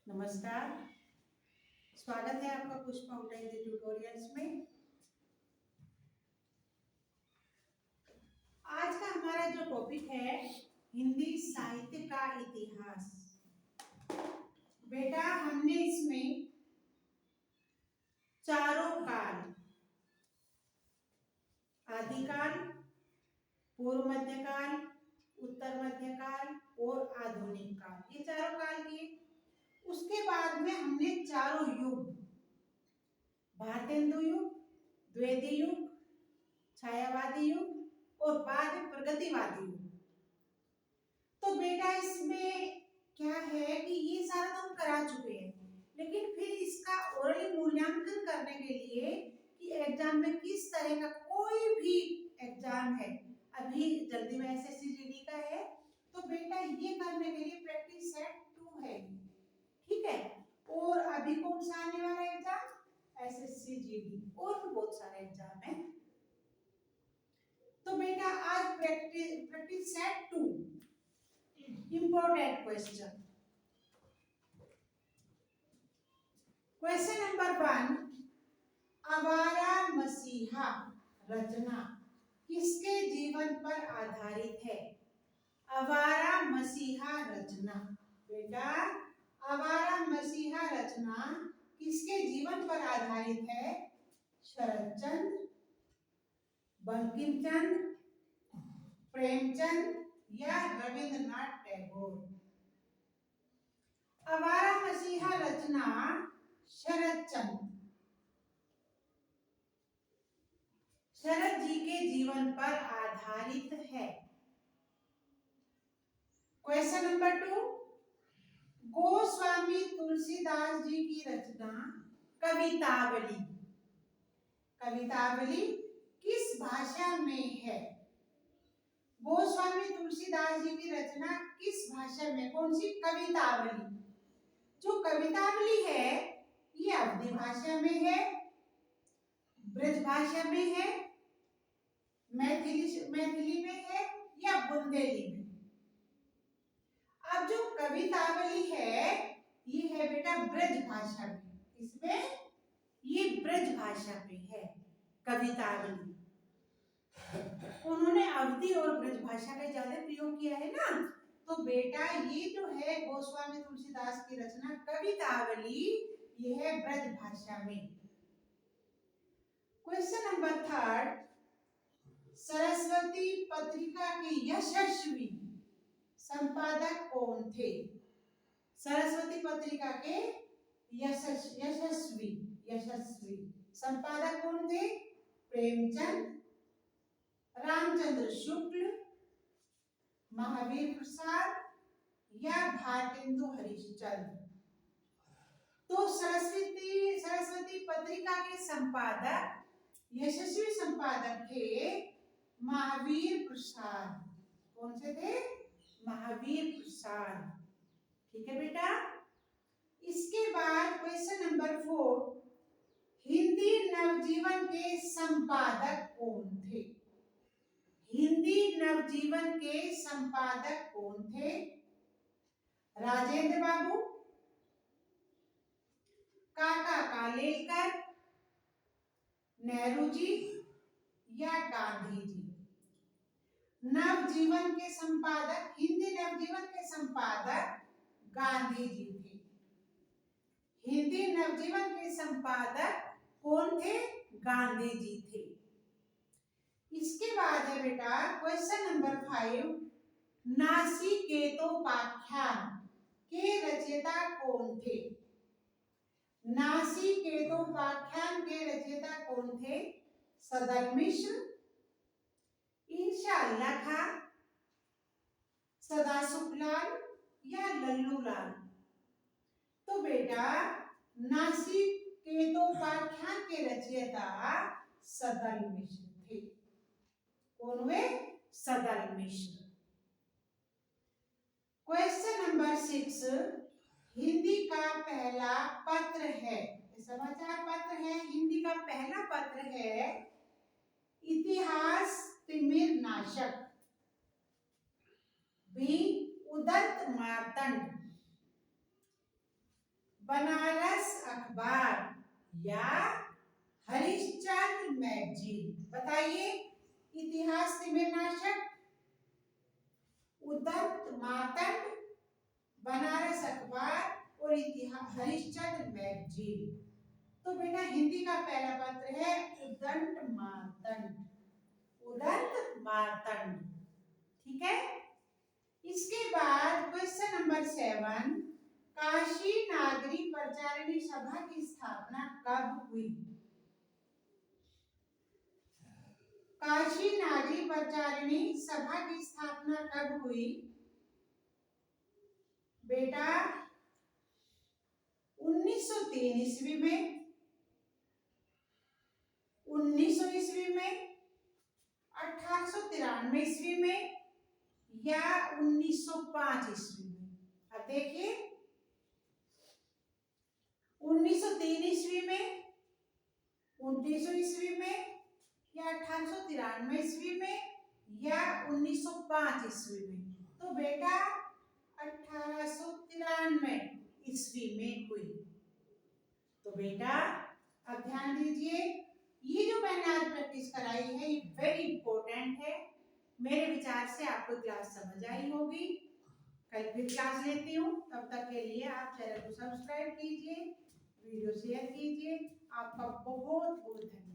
नमस्कार। स्वागत है आपका पुष्पा उटाई ट्यूटोरियल्स में। आज का हमारा जो टॉपिक है हिंदी साहित्य का इतिहास। बेटा हमने इसमें चारों काल, आदिकाल, पूर्व मध्यकाल, उत्तर मध्यकाल और आधुनिक काल, ये चारों काल किए। उसके बाद में हमने चारों युग, भारतेंदु युग, द्विवेदी युग, छायावादी युग और बाद में प्रगतिवादी युग। तो बेटा इसमें क्या है कि ये सारा तो हम करा चुके हैं, लेकिन फिर इसका ओरली मूल्यांकन करने के लिए कि एग्जाम में किस तरह का कोई भी एग्जाम है, अभी जल्दी में एसएससी जीडी का है, तो बेटा ये करने के लिए प्रैक्टिस सेट 2 है, ठीक है। और अभी कौन सा आने वाला एग्जाम, एसएससी जीडी, और भी बहुत सारे एग्जाम है। तो बेटा आज practice set 2 important question. Question number 1, आवारा मसीहा रचना किसके जीवन पर आधारित है? आवारा मसीहा रचना, बेटा आवारा मसीहा रचना किसके जीवन पर आधारित है? शरतचंद्र, बंकिम चंद्र, प्रेमचंद या रविंद्रनाथ टैगोर? आवारा मसीहा रचना शरतचंद्र, शरत जी के जीवन पर आधारित है। क्वेश्चन नंबर 2, गोस्वामी तुलसीदास जी की रचना कवितावली, कवितावली किस भाषा में है? गोस्वामी तुलसीदास जी की रचना किस भाषा में, कौन सी कवितावली? जो कवितावली है ये अवधी भाषा में है, ब्रज भाषा में है, मैथिली में है या बुंदेली में? अब जो कवितावली है ये है बेटा ब्रज भाषा में, इसमें ये ब्रज भाषा में है कवितावली। उन्होंने अवधी और ब्रज भाषा का ज्यादा प्रयोग किया है ना, तो बेटा ये जो है गोस्वामी तुलसीदास की रचना कवितावली, ये है ब्रज भाषा में। क्वेश्चन नंबर 3, सरस्वती पत्रिका के यशस्वी संपादक कौन थे? सरस्वती पत्रिका के यशस्वी संपादक कौन थे? प्रेमचंद, रामचंद्र शुक्ल, महावीर प्रसाद या भारतेंदु हरिश्चंद्र? तो सरस्वती पत्रिका के संपादक, यशस्वी संपादक थे महावीर प्रसाद। कौन से थे? महावीर प्रसाद, ठीक है बेटा। इसके बाद क्वेश्चन नंबर 4, हिंदी नवजीवन के संपादक कौन थे? हिंदी नवजीवन के संपादक कौन थे? राजेंद्र बाबू, काका कालेलकर, नेहरू जी या गांधी जी? नवजीवन के संपादक, हिंदी नवजीवन के संपादक गांधी जी थे। हिंदी नवजीवन के संपादक कौन थे? गांधी जी थे। इसके बाद है बेटा क्वेश्चन नंबर 5, नासिकेतोपाख्यान के रचयिता कौन थे? नासिकेतोपाख्यान के रचयिता कौन थे? सदल मिश्र, इंशाअल्लाह खां, सदासुखलाल या लल्लूलाल? तो बेटा नासिकेतोपाख्यान के रचयिता सदल मिश्र थे। कौन हुए? सदल मिश्र। क्वेश्चन नंबर 6, हिंदी का पहला पत्र है, समाचार पत्र है, हिंदी का पहला पत्र है इतिहास तिमिर नाशक, बी उदंत मार्तंड, बनारस अखबार या हरिश्चंद्र मैगजीन। बताइए, इतिहास तिमिरनाशक, उद्दंत मार्तंड, बनारस अखबार और इतिहास हरिश्चंद्र मैगजीन। तो बेटा हिंदी का पहला पत्र है उद्दंत मार्तंड, उद्दंत मार्तंड। ठीक है। इसके बाद क्वेश्चन नंबर 7, काशी नागरी प्रचारिणी सभा की स्थापना कब हुई? काशी नागरी प्रचारिणी सभा की स्थापना कब हुई? बेटा 1903 ईस्वी में, 1900 ईस्वी में, 1893 ईस्वी में या 1905 ईस्वी में। अब देखिए 1903 ईस्वी में, 1900 ईस्वी में या 1893 ईस्वी में या 1905 ईस्वी में। तो बेटा 1893 ईस्वी में हुई। तो बेटा अब ध्यान दीजिए, ये जो मैंने आज प्रैक्टिस कराई है ये वेरी इंपॉर्टेंट है। मेरे विचार से आपको क्लास समझ आई होगी। कल फिर क्लास लेती हूँ, तब तक के लिए आप चैनल को सब्सक्राइब कीजिए, वीडियो शेयर कीजिए। आपका बहुत बहुत धन्यवाद।